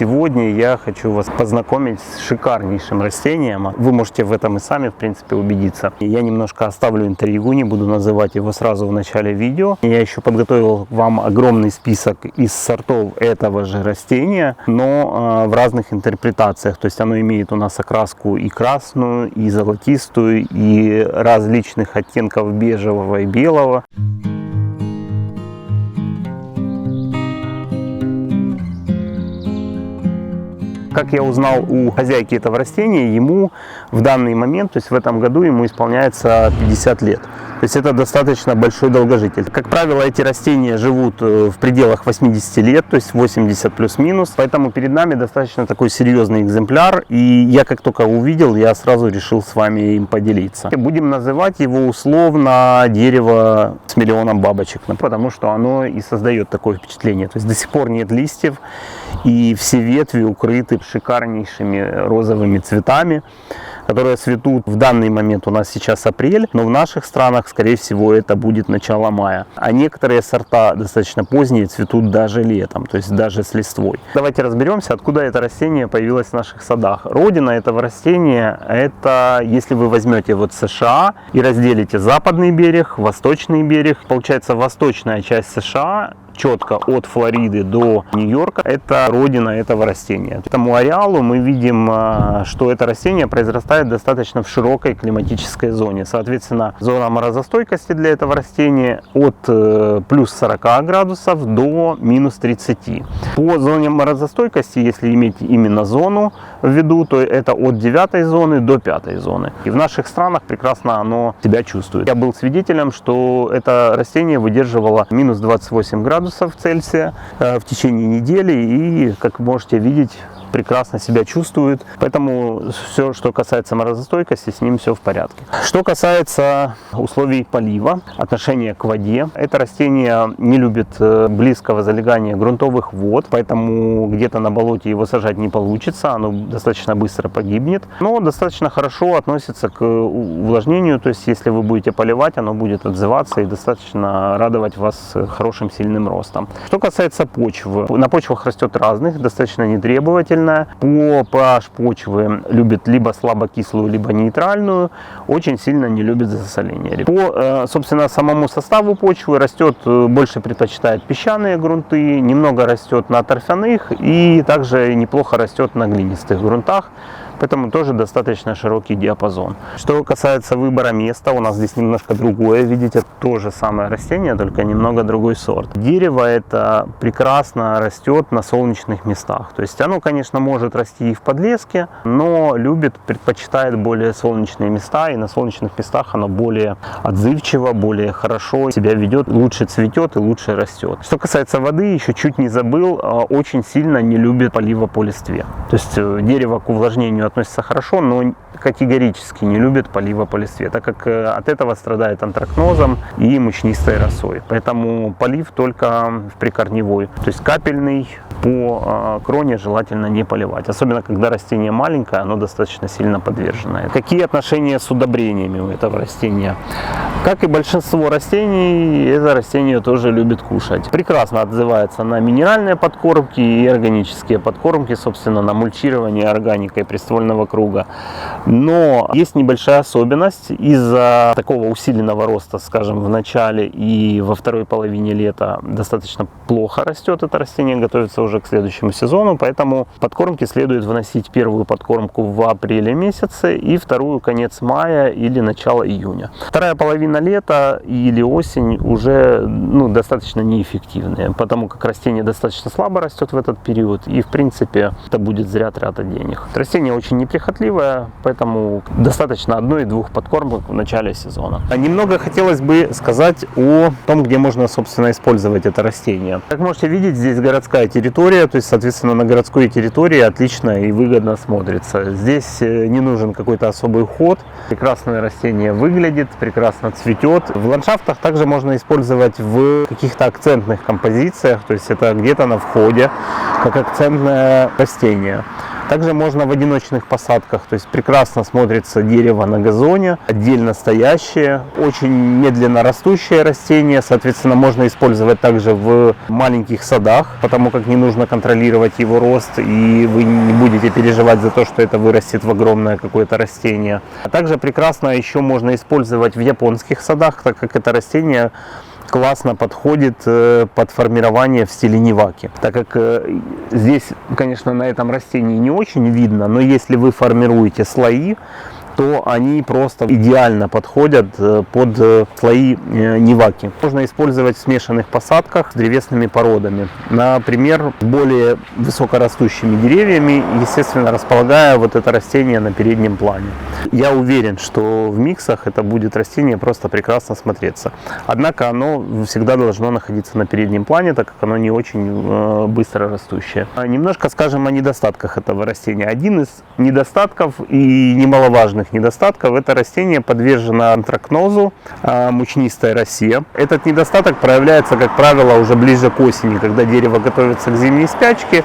сегодня я хочу вас познакомить с шикарнейшим растением. Вы можете в этом и сами, в принципе, убедиться. Я немножко оставлю интригу, не буду называть его сразу в начале видео. Я еще подготовил вам огромный список из сортов этого же растения, но в разных интерпретациях. То есть оно имеет у нас окраску и красную, и золотистую, и различных оттенков бежевого и белого. Как я узнал у хозяйки этого растения, ему в данный момент, то есть в этом году, ему исполняется 50 лет. То есть это достаточно большой долгожитель. Как правило, эти растения живут в пределах 80 лет, то есть 80 плюс-минус. Поэтому перед нами достаточно такой серьезный экземпляр. И я как только увидел, я сразу решил с вами им поделиться. Будем называть его условно дерево с миллионом бабочек, потому что оно и создает такое впечатление. То есть до сих пор нет листьев, и все ветви укрыты шикарнейшими розовыми цветами, которые цветут в данный момент. У нас сейчас апрель, но в наших странах, скорее всего, это будет начало мая. А некоторые сорта достаточно поздние цветут даже летом, то есть даже с листвой. Давайте разберемся, откуда это растение появилось в наших садах. Родина этого растения, это если вы возьмете вот США и разделите западный берег, восточный берег, получается восточная часть США, четко от Флориды до Нью-Йорка, это родина этого растения. По этому ареалу мы видим, что это растение произрастает достаточно в широкой климатической зоне. Соответственно, зона морозостойкости для этого растения от плюс 40 градусов до минус 30. По зоне морозостойкости, если иметь именно зону в виду, то это от 9 зоны до 5 зоны. И в наших странах прекрасно оно себя чувствует. Я был свидетелем, что это растение выдерживало минус 28 градусов Цельсия в течение недели и, как можете видеть, прекрасно себя чувствует. Поэтому все, что касается морозостойкости, с ним все в порядке. Что касается условий полива, отношения к воде, это растение не любит близкого залегания грунтовых вод, поэтому где-то на болоте его сажать не получится, оно достаточно быстро погибнет, но достаточно хорошо относится к увлажнению, то есть если вы будете поливать, оно будет отзываться и достаточно радовать вас хорошим сильным ростом. Что касается почвы, на почвах растет разных, достаточно нетребовательно. По pH почвы любит либо слабокислую, либо нейтральную, очень сильно не любит засоление. По, собственно, самому составу почвы растет, больше предпочитает песчаные грунты, немного растет на торфяных и также неплохо растет на глинистых грунтах. Поэтому тоже достаточно широкий диапазон. Что касается выбора места, у нас здесь немножко другое. Видите, то же самое растение, только немного другой сорт. Дерево это прекрасно растет на солнечных местах. То есть оно, конечно, может расти и в подлеске, но предпочитает более солнечные места. И на солнечных местах оно более отзывчиво, более хорошо себя ведет, лучше цветет и лучше растет. Что касается воды, еще чуть не забыл, очень сильно не любит полива по листве. То есть дерево к увлажнению относится хорошо, но категорически не любит полива по листве, так как от этого страдает антракнозом и мучнистой росой. Поэтому полив только в прикорневой, то есть капельный по кроне желательно не поливать. Особенно когда растение маленькое, оно достаточно сильно подвержено. Какие отношения с удобрениями у этого растения? Как и большинство растений, это растение тоже любит кушать. Прекрасно отзывается на минеральные подкормки и органические подкормки, собственно, на мульчирование органикой приствольного круга. Но есть небольшая особенность. Из-за такого усиленного роста, скажем, в начале и во второй половине лета достаточно плохо растет это растение, готовится уже к следующему сезону, поэтому подкормки следует вносить первую подкормку в апреле месяце и вторую конец мая или начало июня. Вторая половина лета или осень уже достаточно неэффективные, потому как растение достаточно слабо растет в этот период и в принципе это будет зря трата денег. Растение очень неприхотливое, поэтому достаточно 1-2 подкормок в начале сезона. Немного хотелось бы сказать о том, где можно, собственно, использовать это растение. Как можете видеть, здесь городская территория, то есть, соответственно, на городской территории отлично и выгодно смотрится. Здесь не нужен какой-то особый уход. Прекрасное растение выглядит, прекрасно цветет. В ландшафтах также можно использовать в каких-то акцентных композициях, то есть это где-то на входе, как акцентное растение. Также можно в одиночных посадках, то есть прекрасно смотрится дерево на газоне, отдельно стоящее, очень медленно растущее растение, соответственно, можно использовать также в маленьких садах, потому как не нужно контролировать его рост, и вы не будете переживать за то, что это вырастет в огромное какое-то растение. А также прекрасно еще можно использовать в японских садах, так как это растение классно подходит под формирование в стиле ниваки. Так как здесь, конечно, на этом растении не очень видно, но если вы формируете слои, то они просто идеально подходят под слои ниваки. Можно использовать в смешанных посадках с древесными породами. Например, более высокорастущими деревьями, естественно, располагая вот это растение на переднем плане. Я уверен, что в миксах это будет растение просто прекрасно смотреться. Однако оно всегда должно находиться на переднем плане, так как оно не очень быстро растущее. Немножко скажем о недостатках этого растения. Один из недостатков и немаловажных недостатков — это растение подвержено антракнозу, мучнистой росе. Этот недостаток проявляется, как правило, уже ближе к осени, когда дерево готовится к зимней спячке.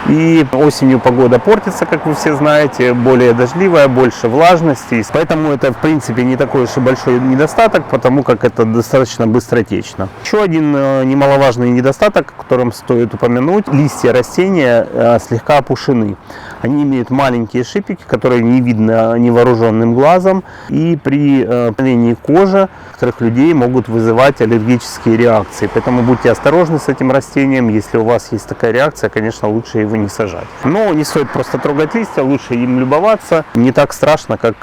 И осенью погода портится, как вы все знаете, более дождливая, больше влажности. Поэтому это, в принципе, не такой уж и большой недостаток, потому как это достаточно быстротечно. Еще один немаловажный недостаток, о котором стоит упомянуть: листья растения слегка опушены. Они имеют маленькие шипики, которые не видно невооруженным глазом, и при прикосновении кожи некоторых людей могут вызывать аллергические реакции. Поэтому будьте осторожны с этим растением. Если у вас есть такая реакция, конечно, лучше его не сажать. Но не стоит просто трогать листья, лучше им любоваться. Не так страшно, как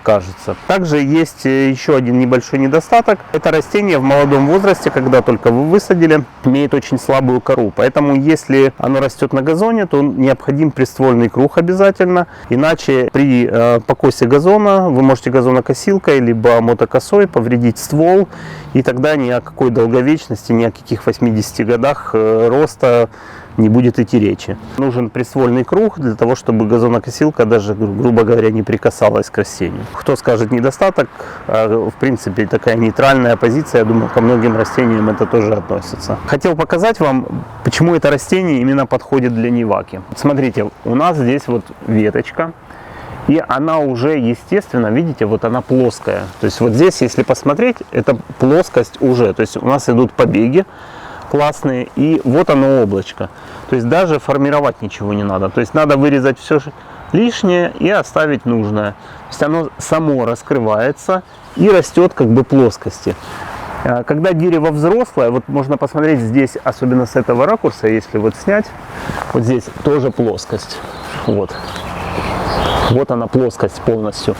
кажется. Также есть еще один небольшой недостаток. Это растение в молодом возрасте, когда только вы высадили, имеет очень слабую кору. Поэтому, если оно растет на газоне, то необходим приствольный круг обязательно. Иначе при покосе газона вы можете газонокосилкой либо мотокосой повредить ствол. И тогда ни о какой долговечности, ни о каких 80 годах роста не будет идти речи. Нужен приствольный круг для того, чтобы газонокосилка даже, грубо говоря, не прикасалась к растению. Кто скажет недостаток, в принципе, такая нейтральная позиция, я думаю, ко многим растениям это тоже относится. Хотел показать вам, почему это растение именно подходит для ниваки. Смотрите, у нас здесь вот веточка, и она уже, естественно, видите, вот она плоская. То есть вот здесь, если посмотреть, это плоскость уже, то есть у нас идут побеги классные, и вот оно облачко. То есть даже формировать ничего не надо. То есть надо вырезать все лишнее и оставить нужное. То есть оно само раскрывается и растет как бы плоскости. Когда дерево взрослое, вот можно посмотреть здесь, особенно с этого ракурса, если вот снять, вот здесь тоже плоскость. Вот. Вот она, плоскость полностью.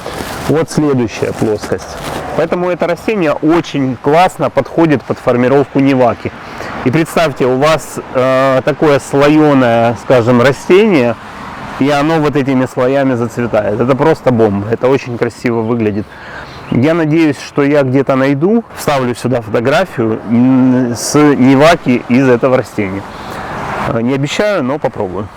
Вот следующая плоскость. Поэтому это растение очень классно подходит под формировку ниваки. И представьте, у вас такое слоеное, скажем, растение, и оно вот этими слоями зацветает. Это просто бомба. Это очень красиво выглядит. Я надеюсь, что я где-то найду, вставлю сюда фотографию с ниваки из этого растения. Не обещаю, но попробую.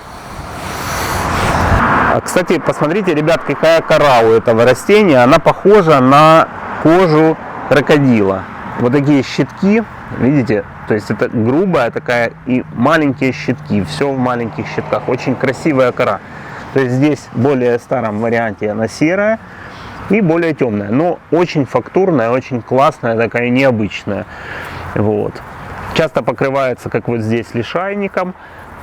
Кстати, посмотрите, ребят, какая кора у этого растения. Она похожа на кожу крокодила. Вот такие щитки, видите? То есть это грубая такая и маленькие щитки. Все в маленьких щитках. Очень красивая кора. То есть здесь в более старом варианте она серая и более темная. Но очень фактурная, очень классная, такая необычная. Вот. Часто покрывается, как вот здесь, лишайником.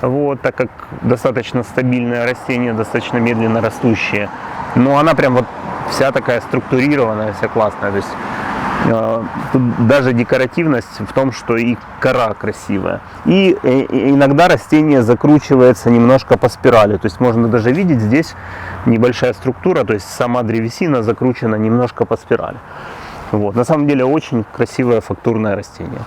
Вот, так как достаточно стабильное растение, достаточно медленно растущее. Но она прям вот вся такая структурированная, вся классная. То есть тут даже декоративность в том, что и кора красивая. И иногда растение закручивается немножко по спирали. То есть можно даже видеть здесь небольшая структура, то есть сама древесина закручена немножко по спирали. Вот. На самом деле очень красивое фактурное растение.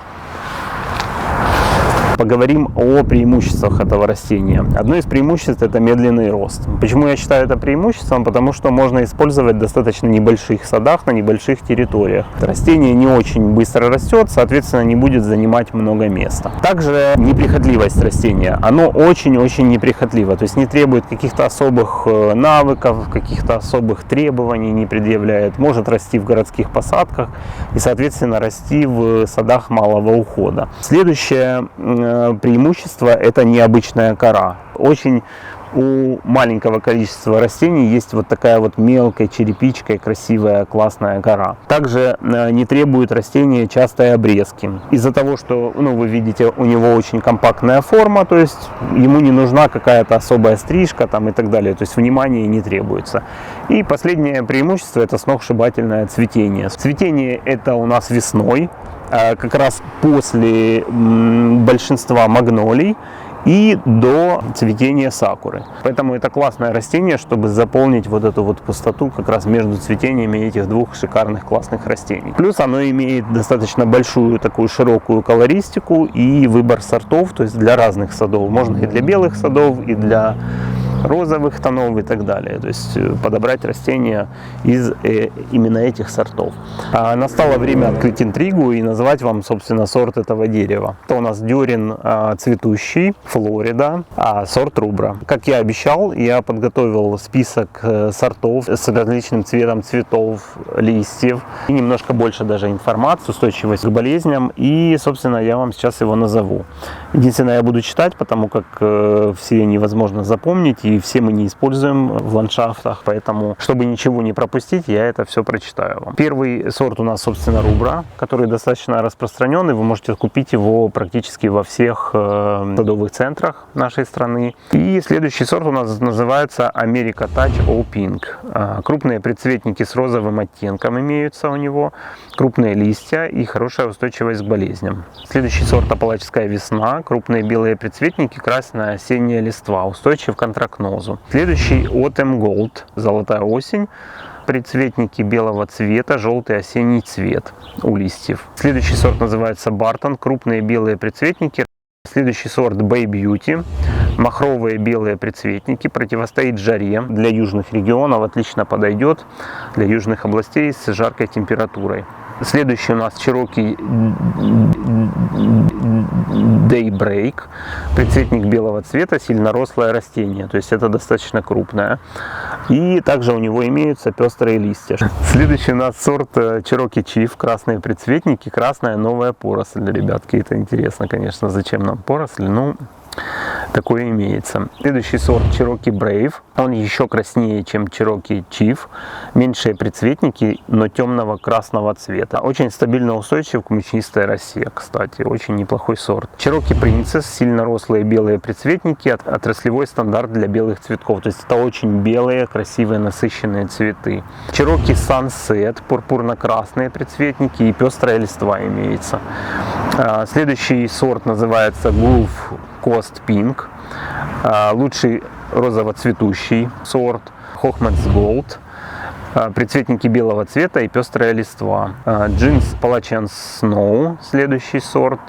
Поговорим о преимуществах этого растения. Одно из преимуществ — это медленный рост. Почему я считаю это преимуществом? Потому что можно использовать в достаточно небольших садах, на небольших территориях. Растение не очень быстро растет, соответственно, не будет занимать много места. Также неприхотливость растения. Оно очень-очень неприхотливо, то есть не требует каких-то особых навыков, каких-то особых требований не предъявляет. Может расти в городских посадках и, соответственно, расти в садах малого ухода. Следующее преимущество — это необычная кора. Очень у маленького количества растений есть вот такая вот мелкой черепичкой красивая классная кора. Также не требует растения частой обрезки. Из-за того, что, ну, вы видите, у него очень компактная форма, то есть ему не нужна какая-то особая стрижка там и так далее, то есть внимания не требуется. И последнее преимущество — это сногсшибательное цветение. Цветение это у нас весной, как раз после большинства магнолий и до цветения сакуры. Поэтому это классное растение, чтобы заполнить вот эту вот пустоту как раз между цветениями этих двух шикарных классных растений. Плюс оно имеет достаточно большую такую широкую колористику и выбор сортов, то есть для разных садов. Можно и для белых садов, и для розовых тонов и так далее. То есть подобрать растения из именно этих сортов. Настало время открыть интригу и назвать вам, собственно, сорт этого дерева. Это у нас дерен цветущий, Флорида, сорт рубра. Как я обещал, я подготовил список сортов с различным цветом цветов, листьев и немножко больше даже информации, устойчивость к болезням. И, собственно, я вам сейчас его назову. Единственное, я буду читать, потому как все невозможно запомнить, и все мы не используем в ландшафтах, поэтому, чтобы ничего не пропустить, я это все прочитаю вам. Первый сорт у нас, собственно, рубра, который достаточно распространенный, вы можете купить его практически во всех садовых центрах нашей страны. И следующий сорт у нас называется America Touch All Pink. Крупные предцветники с розовым оттенком имеются у него, крупные листья и хорошая устойчивость к болезням. Следующий сорт Апалачская весна, крупные белые предцветники, красная осенняя листва, устойчив к антракнозу. Следующий Autumn Gold, золотая осень, предцветники белого цвета, желтый осенний цвет у листьев. Следующий сорт называется Бартон, крупные белые предцветники. Следующий сорт Bay Beauty, махровые белые предцветники, противостоит жаре, для южных регионов отлично подойдет, для южных областей с жаркой температурой. Следующий у нас Cherokee Daybreak, предцветник белого цвета, сильно рослое растение, то есть это достаточно крупное. И также у него имеются пестрые листья. Следующий у нас сорт Cherokee Chief, красные предцветники, красная новая поросль. Ребятки, это интересно, конечно, зачем нам поросль, ну, такое имеется. Следующий сорт Cherokee Brave, он еще краснее, чем Cherokee Chief, меньшие предцветники, но темного красного цвета. Очень стабильно устойчив к мучнистой росе, кстати, очень неплохой сорт. Cherokee Princess, сильно рослые белые предцветники, отраслевой стандарт для белых цветков, то есть это очень белые, красивые, насыщенные цветы. Cherokee Sunset, пурпурно-красные предцветники и пестрая листва имеется. Следующий сорт называется Groove Coast Pink, лучший розово-цветущий сорт Hochman's Gold, предцветники белого цвета и пестрая листва. Джинс Appalachian Snow, следующий сорт,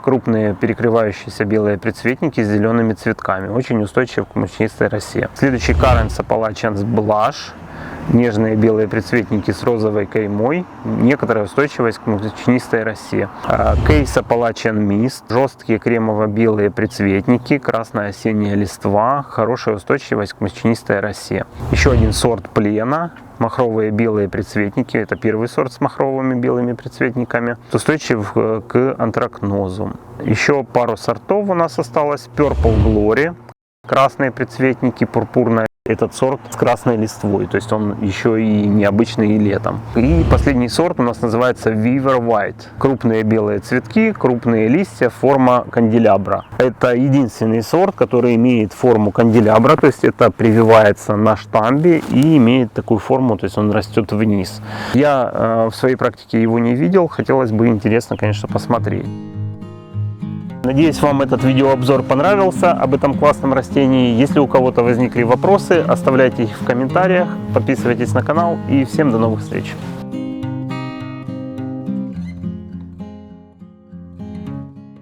крупные перекрывающиеся белые предцветники с зелеными цветками, очень устойчив к мучнистой росе. Следующий Currants Appalachian Blush, нежные белые предцветники с розовой каймой, некоторая устойчивость к мучнистой росе. Case Appalachian Mist, жесткие кремово-белые предцветники, красная осенняя листва, хорошая устойчивость к мучнистой росе. Еще один сорт Плена, махровые белые предцветники, это первый сорт с махровыми белыми предцветниками, устойчив к антракнозу. Еще пару сортов у нас осталось. Purple Glory, красные предцветники, пурпурная. Этот сорт с красной листвой, то есть он еще и необычный и летом. И последний сорт у нас называется Weaver White. Крупные белые цветки, крупные листья, форма канделябра. Это единственный сорт, который имеет форму канделябра, то есть это прививается на штамбе и имеет такую форму, то есть он растет вниз. Я в своей практике его не видел, хотелось бы, интересно, конечно, посмотреть. Надеюсь, вам этот видеообзор понравился об этом классном растении. Если у кого-то возникли вопросы, оставляйте их в комментариях, подписывайтесь на канал и всем до новых встреч!